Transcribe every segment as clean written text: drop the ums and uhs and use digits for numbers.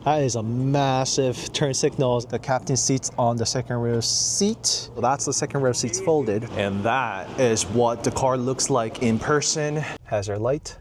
That is a massive turn signal. The captain seat's on the second row seat. So that's the second row seats folded. And that is what the car looks like in person. Hazard light,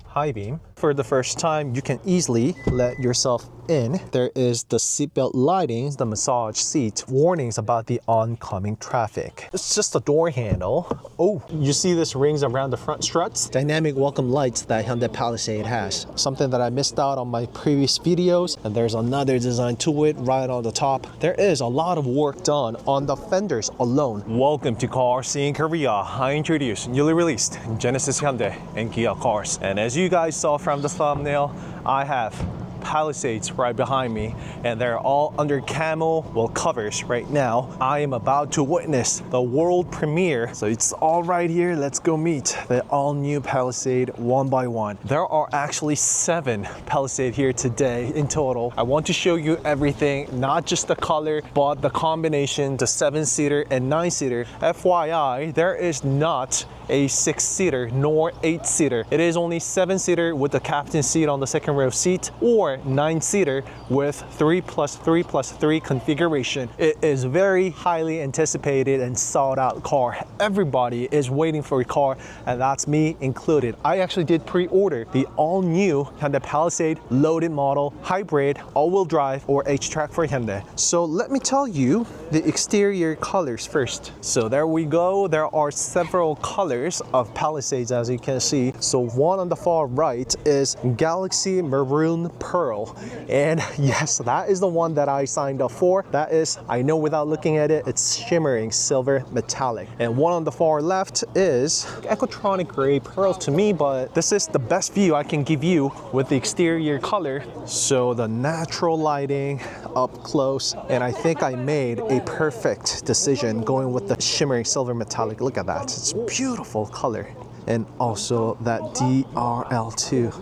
high beam. For the first time, you can easily let yourself in. There is the seatbelt lighting, the massage seat, warnings about the oncoming traffic. It's just a door handle. Oh, you see this rings around the front struts? Dynamic welcome lights that Hyundai Palisade has. Something that I missed out on my previous videos, and there's another design to it right on the top. There is a lot of work done on the fenders alone. Welcome to CarSceneKorea. I introduce newly released Genesis Hyundai and Kia cars. And as you guys saw from the thumbnail, I have Palisades right behind me, and they're all under camo covers right now. I am about to witness the world premiere, so it's all right here. Let's go meet the all-new Palisade one by one. There are actually 7 Palisade here today in total. I want to show you everything, not just the color, but the combination, the 7-seater and 9-seater. FYI, there is not a 6-seater nor 8-seater. It is only 7-seater with the captain seat on the second row seat, or 9-seater with 3+3+3 configuration. It is very highly anticipated and sought out car. Everybody is waiting for a car, and that's me included. I actually did pre-order the all-new Hyundai Palisade loaded model, hybrid, all-wheel drive, or H-Track for Hyundai. So let me tell you the exterior colors first. So there we go. There are several colors of Palisades, as you can see. So one on the far right is Galaxy Maroon Pearl, and yes, that is the one that I signed up for. That is, I know without looking at it, it's shimmering silver metallic. And one on the far left is Ecotronic Gray Pearl to me, but this is the best view I can give you with the exterior color. So the natural lighting up close, and I think I made a perfect decision going with the shimmering silver metallic. Look at that, it's beautiful color. And also that DRL too.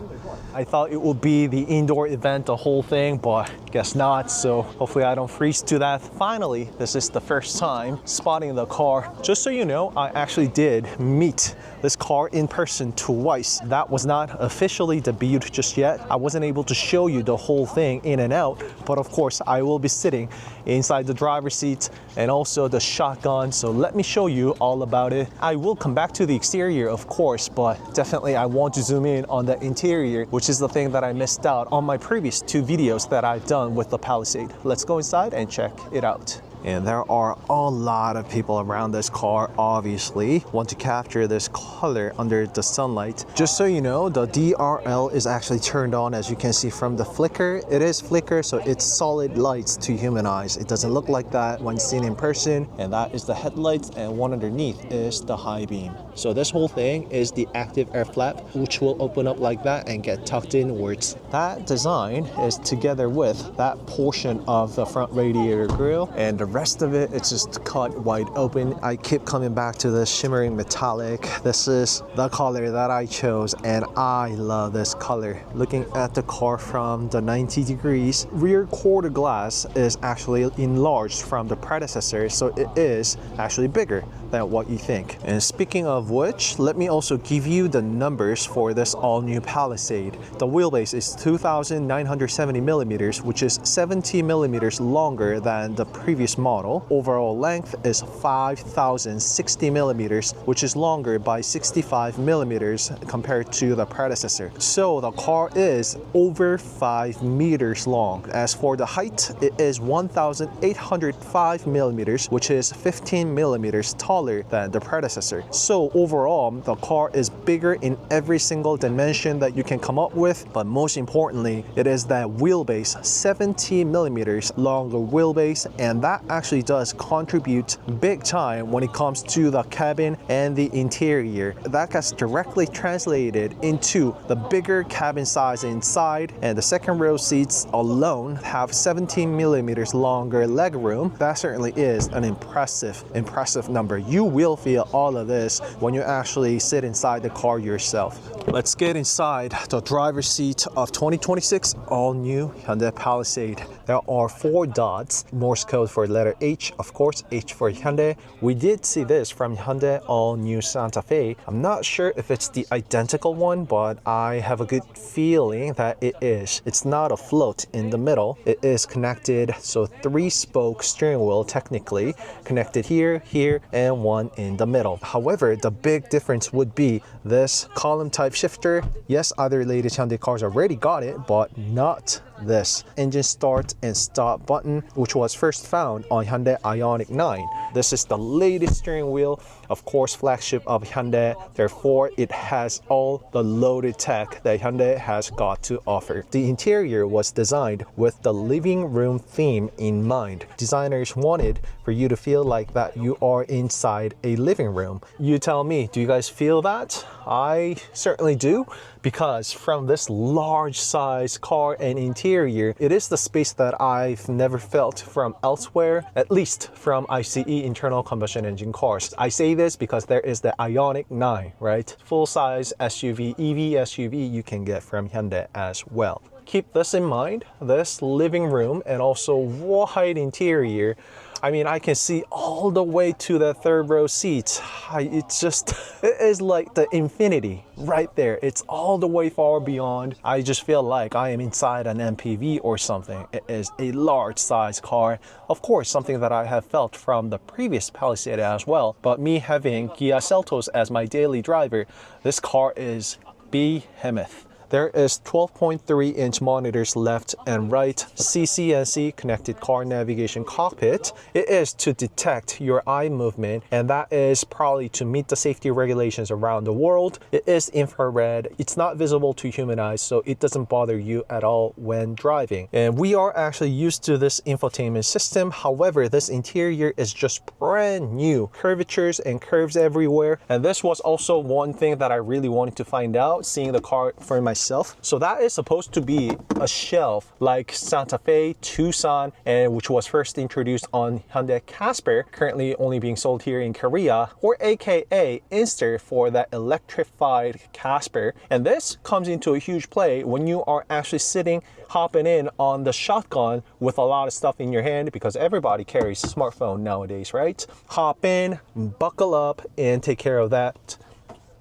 I thought it would be the indoor event, the whole thing, but guess not. So hopefully I don't freeze to that. Finally, this is the first time spotting the car. Just so you know, I actually did meet this car in person twice. That was not officially debuted just yet. I wasn't able to show you the whole thing in and out, but of course I will be sitting inside the driver's seat and also the shotgun. So let me show you all about it. I will come back to the exterior, of course, but definitely I want to zoom in on the interior, which is the thing that I missed out on my previous 2 videos that I've done with the Palisade. Let's go inside and check it out. And there are a lot of people around this car, obviously want to capture this color under the sunlight. Just so you know, the DRL is actually turned on, as you can see from the flicker. It is flicker, so it's solid lights to human eyes. It doesn't look like that when seen in person. And that is the headlights, and one underneath is the high beam. So this whole thing is the active air flap, which will open up like that and get tucked inwards. That design is together with that portion of the front radiator grille, and the rest of it, it's just cut wide open. I keep coming back to this shimmering metallic. This is the color that I chose, and I love this color. Looking at the car from the 90 degrees, rear quarter glass is actually enlarged from the predecessor, so it is actually bigger than what you think. And speaking of which, let me also give you the numbers for this all-new Palisade. The wheelbase is 2,970 millimeters, which is 70 millimeters longer than the previous model. Overall length is 5,060 millimeters, which is longer by 65 millimeters compared to the predecessor. So the car is over 5 meters long. As for the height, it is 1,805 millimeters, which is 15 millimeters taller than the predecessor. So overall, the car is bigger in every single dimension that you can come up with, but most importantly, it is that wheelbase, 70 millimeters longer wheelbase, and that actually does contribute big time when it comes to the cabin and the interior. That gets directly translated into the bigger cabin size inside, and the second row seats alone have 17 millimeters longer leg room. That certainly is an impressive number. You will feel all of this when you actually sit inside the car yourself. Let's get inside the driver's seat of 2026 all-new Hyundai Palisade. There are 4 dots, Morse code for letter H, of course, H for Hyundai. We did see this from Hyundai all new Santa Fe. I'm not sure if it's the identical one, but I have a good feeling that it is. It's not a float in the middle. It is connected, so 3-spoke steering wheel technically connected here, here, and one in the middle. However, the big difference would be this column type shifter. Yes, other latest Hyundai cars already got it, but not this engine start and stop button, which was first found on Hyundai Ioniq 9. This is the latest steering wheel, of course, flagship of Hyundai. Therefore, it has all the loaded tech that Hyundai has got to offer. The interior was designed with the living room theme in mind. Designers wanted for you to feel like that you are inside a living room. You tell me, do you guys feel that? I certainly do, because from this large size car and interior, it is the space that I've never felt from elsewhere, at least from ICE internal combustion engine cars. I say this because there is the Ioniq 9, right? Full-size SUV, EV SUV you can get from Hyundai as well. Keep this in mind, this living room and also wide interior. I mean, I can see all the way to the third row seats. It's just, it is like the infinity right there. It's all the way far beyond. I just feel like I am inside an MPV or something. It is a large size car. Of course, something that I have felt from the previous Palisade as well. But me having Kia Seltos as my daily driver, this car is behemoth. There is 12.3-inch monitors left and right, CCNC connected car navigation cockpit. It is to detect your eye movement, and that is probably to meet the safety regulations around the world. It is infrared. It's not visible to human eyes, so it doesn't bother you at all when driving. And we are actually used to this infotainment system. However, this interior is just brand new. Curvatures and curves everywhere. And this was also one thing that I really wanted to find out, seeing the car for myself. So that is supposed to be a shelf like Santa Fe, Tucson, and which was first introduced on Hyundai Casper, currently only being sold here in Korea, or aka Inster for that electrified Casper. And this comes into a huge play when you are actually sitting, hopping in on the shotgun with a lot of stuff in your hand, because everybody carries a smartphone nowadays, right? Hop in, buckle up, and take care of that.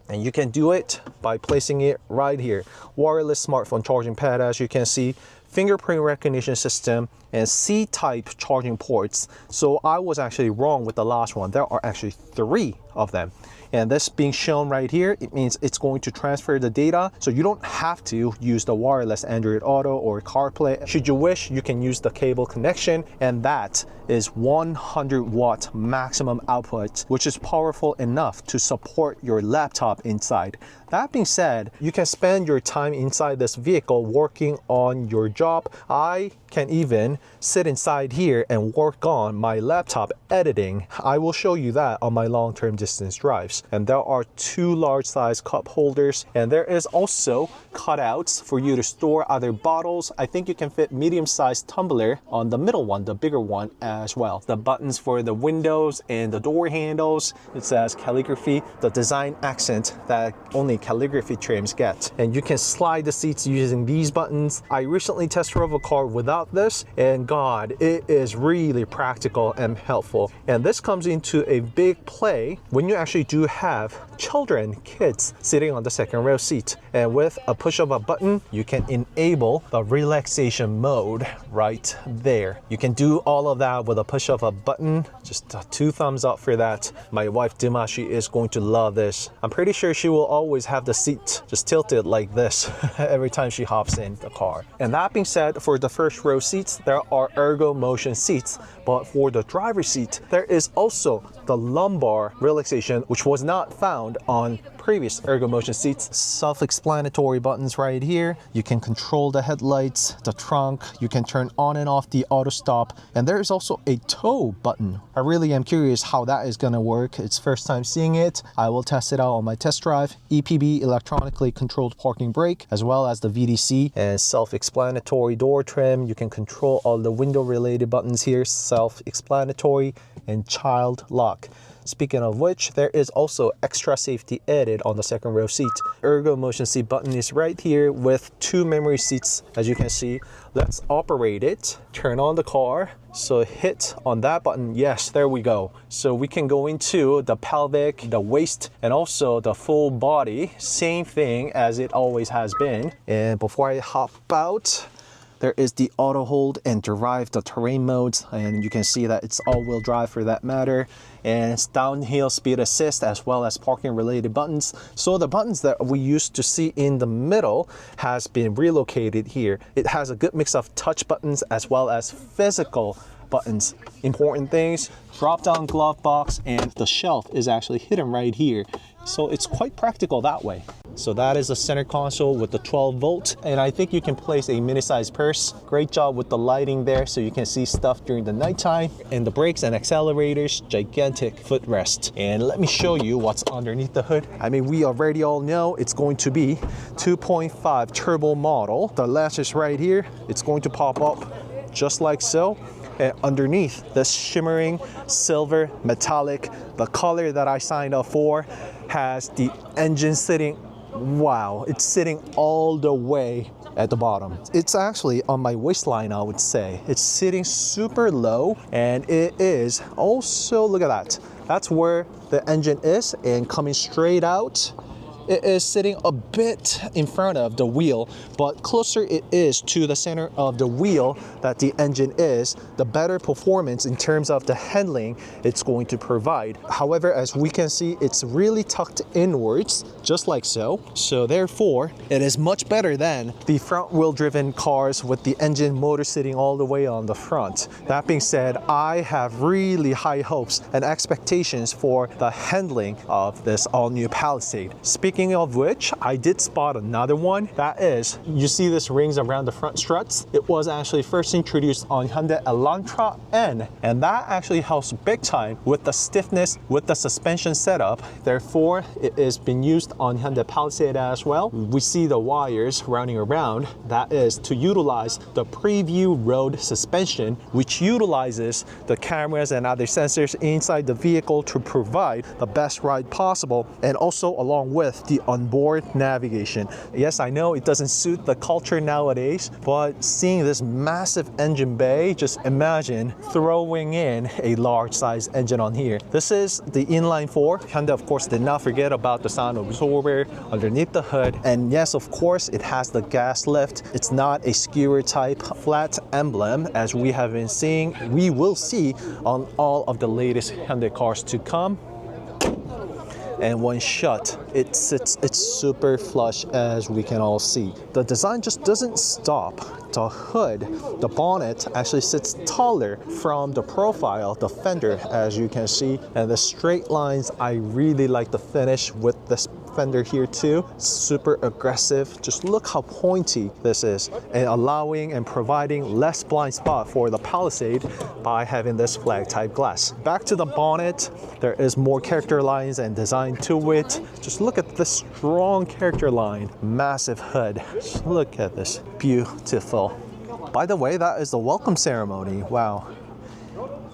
And you can do it by placing it right here. Wireless smartphone charging pad, as you can see, fingerprint recognition system, and C-type charging ports. So I was actually wrong with the last one. There are actually 3 of them. And this being shown right here, it means it's going to transfer the data. So you don't have to use the wireless Android Auto or CarPlay. Should you wish, you can use the cable connection, and that is 100-watt maximum output, which is powerful enough to support your laptop inside. That being said, you can spend your time inside this vehicle working on your job. I can even sit inside here and work on my laptop editing. I will show you that on my long-term distance drives. And there are 2 large-size cup holders, and there is also cutouts for you to store other bottles. I think you can fit medium-sized tumbler on the middle one, the bigger one as well. The buttons for the windows and the door handles, it says calligraphy, the design accent that only calligraphy trims get. And you can slide the seats using these buttons. I recently test drove a car without this, and God, it is really practical and helpful. And this comes into a big play when you actually do have children, kids, sitting on the second row seat. And with a push of a button, you can enable the relaxation mode right there. You can do all of that with a push of a button. Just 2 thumbs up for that. My wife Dimashi is going to love this. I'm pretty sure she will always have the seat just tilted like this every time she hops in the car. And that being said, for the first row seats, there are ergo motion seats, but for the driver's seat, there is also the lumbar relaxation, which was not found on previous ergo motion seats. Self-explanatory buttons right here. You can control the headlights, the trunk, you can turn on and off the auto stop, and there is also a tow button. I really am curious how that is gonna work. It's first time seeing it. I will test it out on my test drive. EPB, electronically controlled parking brake, as well as the VDC, and self-explanatory door trim. You can control all the window related buttons here, self-explanatory, and child lock. Speaking of which, there is also extra safety added on the second row seat. Ergo motion seat button is right here with 2 memory seats, as you can see. Let's operate it. Turn on the car. So hit on that button. Yes, there we go. So we can go into the pelvic, the waist, and also the full body. Same thing as it always has been. And before I hop out, there is the auto hold and drive, the terrain modes, and you can see that it's all-wheel drive for that matter, and it's downhill speed assist as well as parking related buttons. So the buttons that we used to see in the middle has been relocated here. It has a good mix of touch buttons as well as physical buttons. Important things, drop down glove box, and the shelf is actually hidden right here. So it's quite practical that way. So that is the center console with the 12 volt, and I think you can place a mini-sized purse. Great job with the lighting there so you can see stuff during the nighttime. And the brakes and accelerators, gigantic footrest. And let me show you what's underneath the hood. I mean, we already all know it's going to be 2.5 turbo model. The latch is right here. It's going to pop up just like so. And underneath, this shimmering silver metallic, the color that I signed up for, has the engine sitting, wow, it's sitting all the way at the bottom. It's actually on my waistline, I would say. It's sitting super low, and it is also, look at that. That's where the engine is, and coming straight out, it is sitting a bit in front of the wheel, but closer it is to the center of the wheel that the engine is, the better performance in terms of the handling it's going to provide. However, as we can see, it's really tucked inwards, just like so. So therefore, it is much better than the front wheel driven cars with the engine motor sitting all the way on the front. That being said, I have really high hopes and expectations for the handling of this all new Palisade. Speaking of which, I did spot another one. That is, you see this rings around the front struts? It was actually first introduced on Hyundai Elantra N, and that actually helps big time with the stiffness with the suspension setup. Therefore, it is being used on Hyundai Palisade as well. We see the wires running around. That is to utilize the preview road suspension, which utilizes the cameras and other sensors inside the vehicle to provide the best ride possible, and also along with the onboard navigation. Yes, I know it doesn't suit the culture nowadays, but seeing this massive engine bay, just imagine throwing in a large size engine on here. This is the inline 4. Hyundai, of course, did not forget about the sound absorber underneath the hood. And yes, of course, it has the gas lift. It's not a skewer type flat emblem as we have been seeing. We will see on all of the latest Hyundai cars to come. And when shut, it's super flush, as we can all see. The design just doesn't stop. The hood, the bonnet actually sits taller from the profile, the fender, as you can see, and the straight lines. I really like the finish with this fender here too. Super aggressive. Just look how pointy this is, and allowing and providing less blind spot for the Palisade by having this flag type glass. Back to the bonnet, there is more character lines and design to it. Just look at this strong character line. Massive hood. Just look at this. Beautiful. By the way, that is the welcome ceremony. Wow.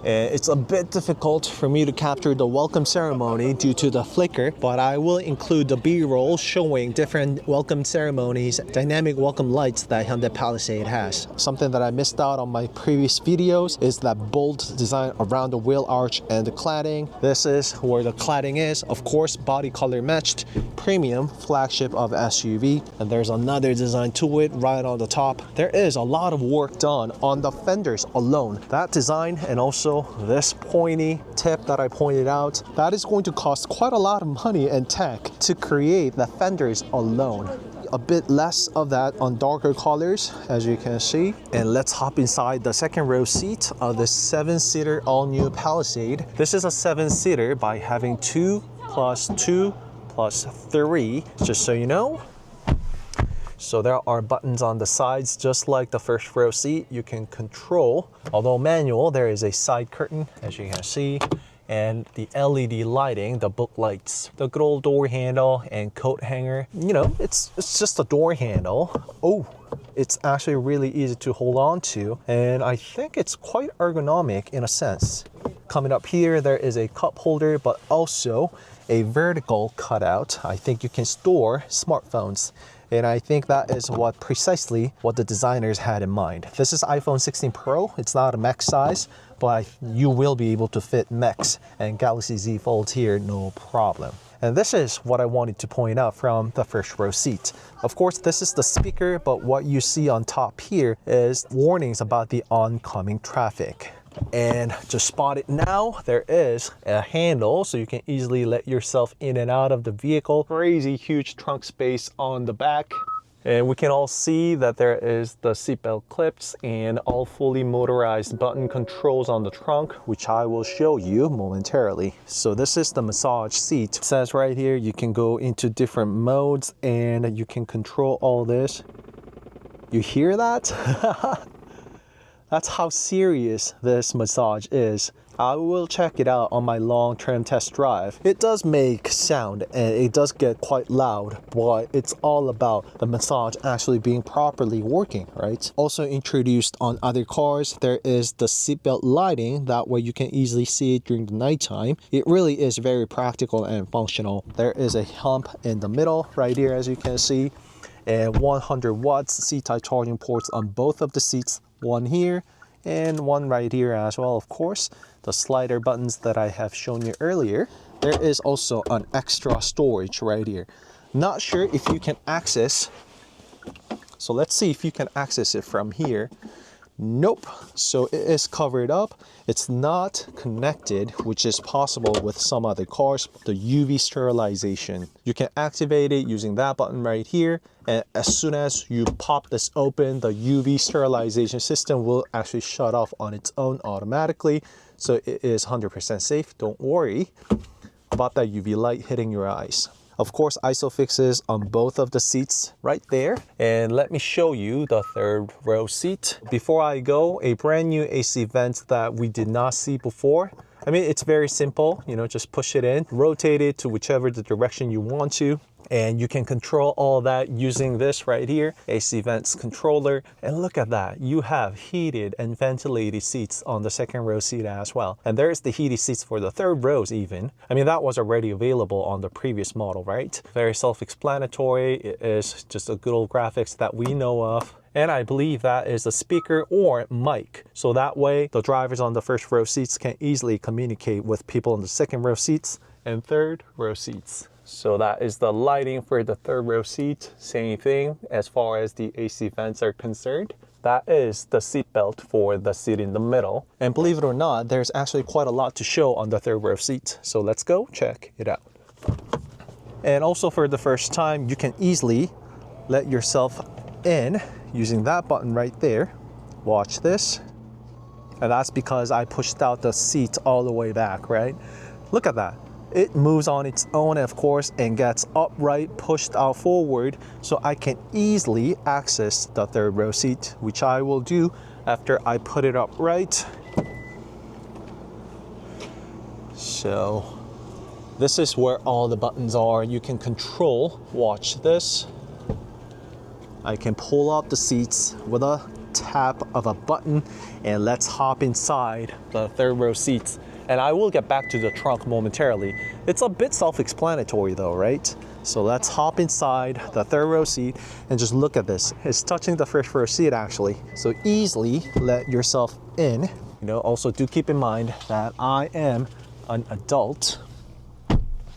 It's a bit difficult for me to capture the welcome ceremony due to the flicker, but I will include the B-roll showing different welcome ceremonies, dynamic welcome lights that Hyundai Palisade has. Something that I missed out on my previous videos is that bold design around the wheel arch and the cladding. This is where the cladding is. Of course, body color matched, premium flagship of SUV, and there's another design to it right on the top. There is a lot of work done on the fenders alone. That design, and also this pointy tip that I pointed out, that is going to cost quite a lot of money and tech to create the fenders alone. A bit less of that on darker colors, as you can see. And let's hop inside the second row seat of the 7-seater all-new Palisade. This is a 7-seater by having 2 plus 2 plus 3, just so you know. So there are buttons on the sides, just like the first row seat. You can control, although manual, there is a side curtain, as you can see, and the LED lighting, the book lights, the good old door handle and coat hanger. You know, it's just a door handle. Oh, it's actually really easy to hold on to, and I think it's quite ergonomic in a sense. Coming up here, there is a cup holder, but also a vertical cutout. I think you can store smartphones. And I think that is precisely what the designers had in mind. This is iPhone 16 Pro. It's not a Max size, but you will be able to fit Max and Galaxy Z Fold here, no problem. And this is what I wanted to point out from the first row seat. Of course, this is the speaker, but what you see on top here is warnings about the oncoming traffic. And to spot it now, there is a handle so you can easily let yourself in and out of the vehicle. Crazy huge trunk space on the back. And we can all see that there is the seatbelt clips and all fully motorized button controls on the trunk, which I will show you momentarily. So this is the massage seat. It says right here you can go into different modes and you can control all this. You hear that? That's how serious this massage is. I will check it out on my long-term test drive. It does make sound and it does get quite loud, but it's all about the massage actually being properly working, right? Also introduced on other cars, there is the seatbelt lighting. That way you can easily see it during the nighttime. It really is very practical and functional. There is a hump in the middle right here, as you can see, and 100 watts C-type charging ports on both of the seats. One here and one right here as well, of course. The slider buttons that I have shown you earlier. There is also an extra storage right here. Not sure if you can access. So let's see if you can access it from here. Nope. So it is covered up. It's not connected, which is possible with some other cars. The UV sterilization. You can activate it using that button right here. And as soon as you pop this open, the UV sterilization system will actually shut off on its own automatically. So it is 100% safe. Don't worry about that UV light hitting your eyes. Of course, ISOFIXes on both of the seats right there. And let me show you the third row seat. Before I go, a brand new AC vent that we did not see before. I mean, it's very simple, just push it in, rotate it to whichever the direction you want to. And you can control all that using this right here, AC vents controller. And look at that, you have heated and ventilated seats on the second row seat as well. And there's the heated seats for the third rows even. I mean, that was already available on the previous model, right? Very self-explanatory. It is just a good old graphics that we know of. And I believe that is a speaker or mic. So that way the drivers on the first row seats can easily communicate with people in the second row seats and third row seats. So that is the lighting for the third row seat. Same thing as far as the AC vents are concerned. That is the seat belt for the seat in the middle. And believe it or not, there's actually quite a lot to show on the third row seat. So let's go check it out. And also for the first time, you can easily let yourself in using that button right there. Watch this. And that's because I pushed out the seat all the way back, right? Look at that. It moves on its own, of course, and gets upright, pushed out forward, so I can easily access the third row seat, which I will do after I put it upright. So this is where all the buttons are. You can control, watch this. I can pull up the seats with a tap of a button, and let's hop inside the third row seats. And I will get back to the trunk momentarily. It's a bit self-explanatory though, right? So let's hop inside the third row seat and just look at this. It's touching the first row seat actually. So easily let yourself in. Also do keep in mind that I am an adult.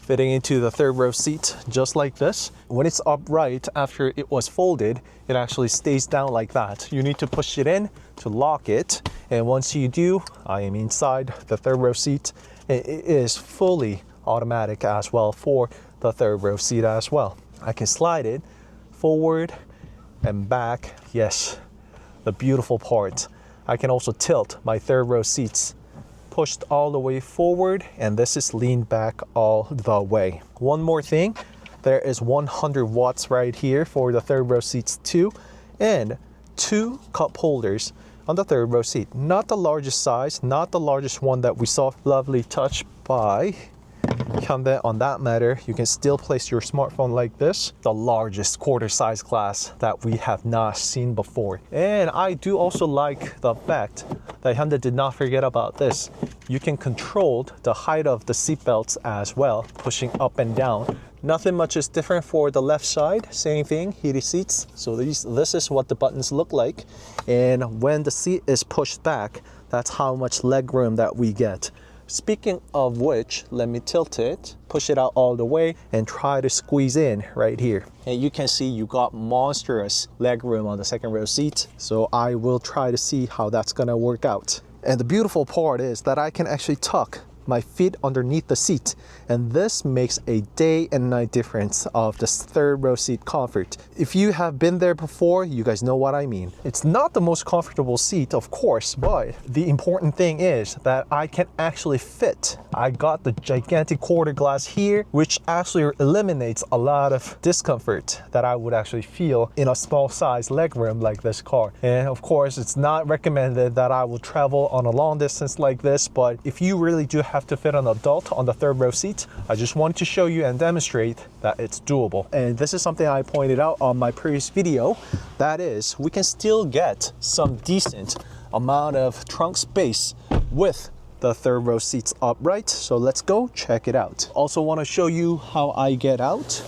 Fitting into the third row seat just like this. When it's upright after it was folded, it actually stays down like that. You need to push it in to lock it. And once you do, I am inside the third row seat. It is fully automatic as well for the third row seat as well. I can slide it forward and back. Yes, the beautiful part. I can also tilt my third row seats pushed all the way forward, and this is leaned back all the way. One more thing, there is 100 watts right here for the third row seats too, and 2 cup holders on the third row seat. Not the largest size, not the largest one that we saw. Lovely touch by Hyundai, on that matter, you can still place your smartphone like this, the largest quarter size glass that we have not seen before. And I do also like the fact that Hyundai did not forget about this. You can control the height of the seat belts as well, pushing up and down. Nothing much is different for the left side. Same thing, heated seats. So this is what the buttons look like. And when the seat is pushed back, that's how much leg room that we get. Speaking of which, let me tilt it, push it out all the way, and try to squeeze in right here. And you can see you got monstrous leg room on the second row seat. So I will try to see how that's gonna work out. And the beautiful part is that I can actually tuck my feet underneath the seat, and this makes a day and night difference of this third row seat comfort. If you have been there before, you guys know what I mean. It's not the most comfortable seat, of course, but the important thing is that I can actually fit. I got the gigantic quarter glass here, which actually eliminates a lot of discomfort that I would actually feel in a small size legroom like this car. And of course, it's not recommended that I will travel on a long distance like this, but if you really do have to fit an adult on the third row seat, I just wanted to show you and demonstrate that it's doable. And this is something I pointed out on my previous video. That is, we can still get some decent amount of trunk space with the third row seats upright. So let's go check it out. Also want to show you how I get out.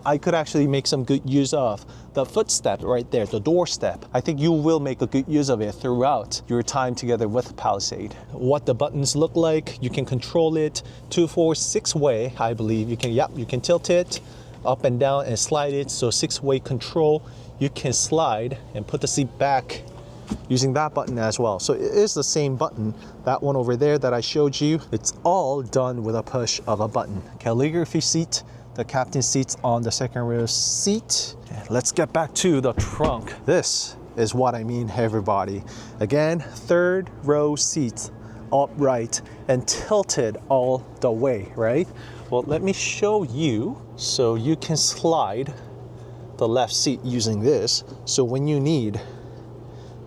I could actually make some good use of the footstep right there, the doorstep. I think you will make a good use of it throughout your time together with Palisade. What the buttons look like, you can control it 2, 4, 6 way, I believe. You can tilt it up and down and slide it. So 6-way control. You can slide and put the seat back using that button as well. So it is the same button, that one over there that I showed you. It's all done with a push of a button. Calligraphy seat, the captain seats on the second row seat. Let's get back to the trunk. This is what I mean, everybody. Again, third row seats upright and tilted all the way, right? Well, let me show you. So you can slide the left seat using this. So when you need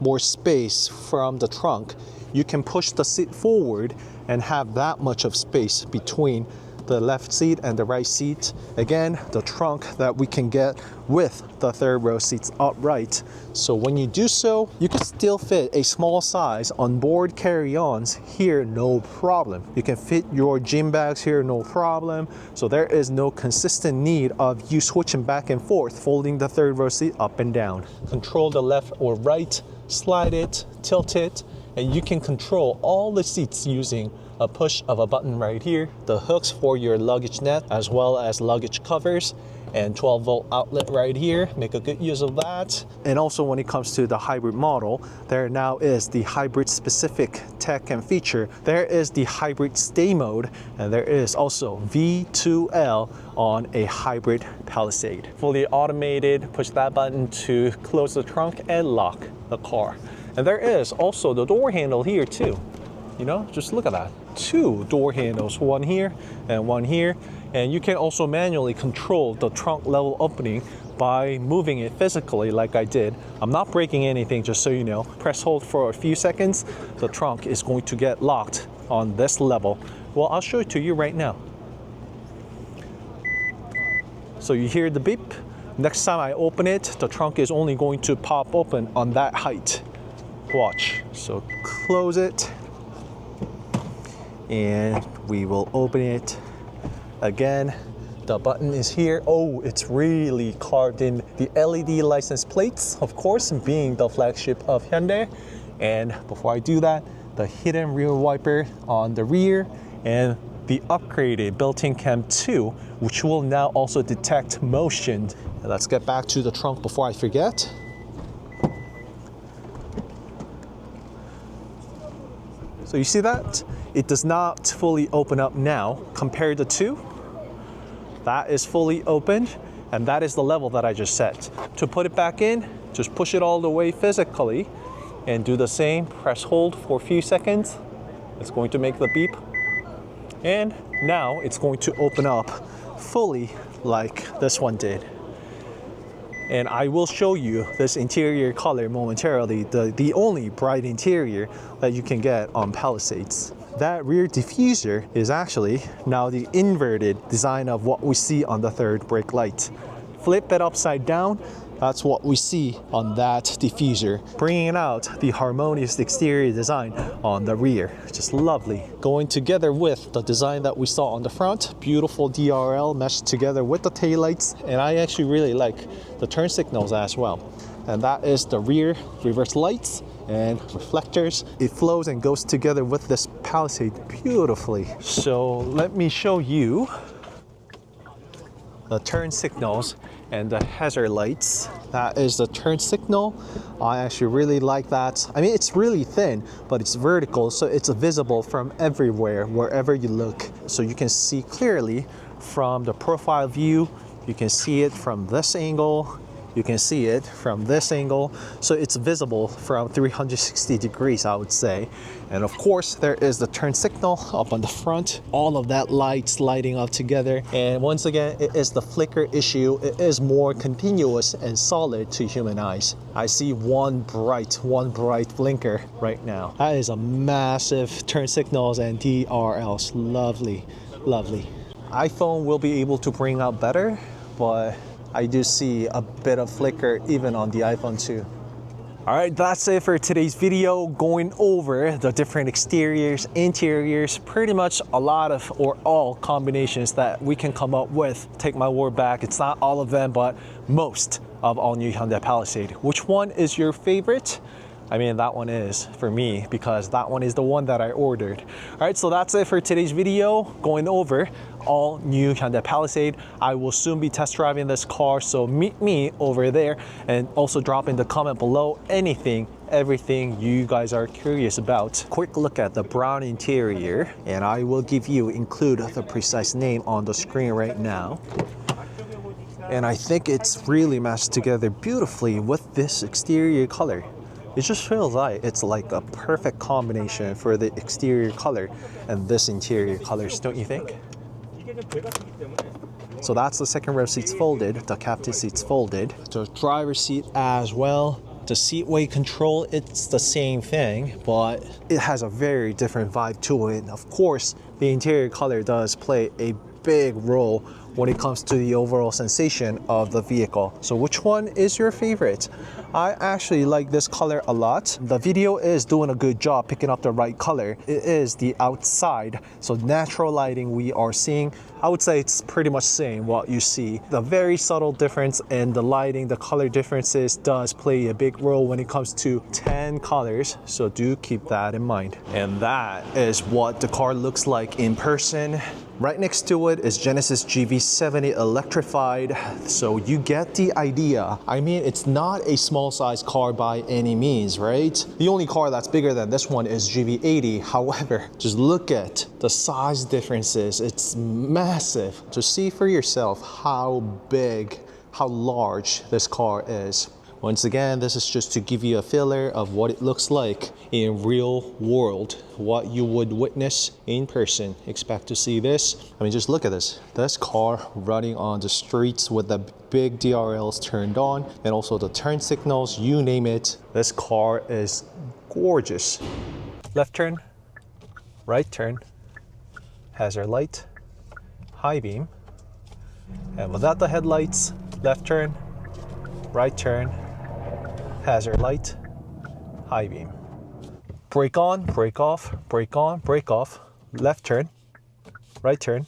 more space from the trunk, you can push the seat forward and have that much of space between the left seat and the right seat. Again, the trunk that we can get with the third row seats upright. So when you do so, you can still fit a small size onboard carry-ons here, no problem. You can fit your gym bags here, no problem. So there is no consistent need of you switching back and forth, folding the third row seat up and down. Control the left or right, slide it, tilt it, and you can control all the seats using a push of a button right here. The hooks for your luggage net as well as luggage covers, and 12-volt outlet right here. Make a good use of that. And also when it comes to the hybrid model, there now is the hybrid specific tech and feature. There is the hybrid stay mode, and there is also V2L on a hybrid Palisade. Fully automated, push that button to close the trunk and lock the car. And there is also the door handle here too. You know, just look at that. 2 door handles, one here and one here. And you can also manually control the trunk level opening by moving it physically like I did. I'm not breaking anything, just so you know. Press hold for a few seconds. The trunk is going to get locked on this level. Well, I'll show it to you right now. So you hear the beep. Next time I open it, the trunk is only going to pop open on that height. Watch. So close it. And we will open it again. The button is here. Oh, it's really carved in the LED license plates, of course, being the flagship of Hyundai. And before I do that, the hidden rear wiper on the rear and the upgraded built-in Cam 2, which will now also detect motion. Let's get back to the trunk before I forget. So you see that? It does not fully open up now. Compared to 2, that is fully opened, and that is the level that I just set. To put it back in, just push it all the way physically and do the same. Press hold for a few seconds. It's going to make the beep. And now it's going to open up fully like this one did. And I will show you this interior color momentarily, the only bright interior that you can get on Palisades. that rear diffuser is actually now the inverted design of what we see on the third brake light. Flip it upside down, that's what we see on that diffuser, bringing out the harmonious exterior design on the rear. Just lovely. Going together with the design that we saw on the front, beautiful DRL meshed together with the taillights, and I actually really like the turn signals as well. And that is the rear reverse lights and reflectors. It flows and goes together with this Palisade beautifully. So let me show you the turn signals and the hazard lights. That is the turn signal. I actually really like that. I mean, it's really thin, but it's vertical, so it's visible from everywhere, wherever you look. So you can see clearly from the profile view, you can see it from this angle, you can see it from this angle, so it's visible from 360 degrees, I would say. And of course, there is the turn signal up on the front, all of that lights lighting up together. And once again, it is the flicker issue. It is more continuous and solid to human eyes. I see one bright blinker right now. That is a massive turn signals and DRLs. Lovely, lovely. iPhone will be able to bring out better, but I do see a bit of flicker even on the iPhone 2. All right, that's it for today's video, going over the different exteriors, interiors, pretty much a lot of or all combinations that we can come up with. Take my word back, it's not all of them, but most of all new Hyundai Palisade. Which one is your favorite? I mean, that one is for me because that one is the one that I ordered. All right, so that's it for today's video, going over all new Hyundai Palisade. I will soon be test driving this car, so meet me over there, and also drop in the comment below everything you guys are curious about. Quick look at the brown interior, and I will include the precise name on the screen right now. And I think it's really matched together beautifully with this exterior color. It just feels like it's like a perfect combination for the exterior color and this interior colors, don't you think? So that's the second row seats folded, the captain seats folded, the driver's seat as well. The seatway control, it's the same thing, but it has a very different vibe to it. Of course, the interior color does play a big role when it comes to the overall sensation of the vehicle. So which one is your favorite? I actually like this color a lot. The video is doing a good job picking up the right color. It is the outside, so natural lighting we are seeing. I would say it's pretty much same what you see. The very subtle difference in the lighting, the color differences does play a big role when it comes to 10 colors, so do keep that in mind. And that is what the car looks like in person. Right next to it is Genesis GV70 electrified, so you get the idea. I mean, it's not a small size car by any means, right? The only car that's bigger than this one is GV80. However, just look at the size differences. It's massive. Just see for yourself how big, how large this car is. Once again, this is just to give you a filler of what it looks like in real world, what you would witness in person. Expect to see this. I mean, just look at this. This car running on the streets with the big DRLs turned on, and also the turn signals, you name it. This car is gorgeous. Left turn, right turn, hazard light, high beam, and without the headlights, left turn, right turn, hazard light, high beam. Brake on, brake off, brake on, brake off, left turn, right turn,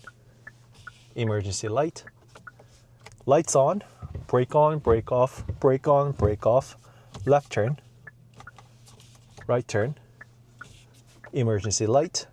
emergency light, lights on, brake on, brake off, brake on, brake off, left turn, right turn, emergency light,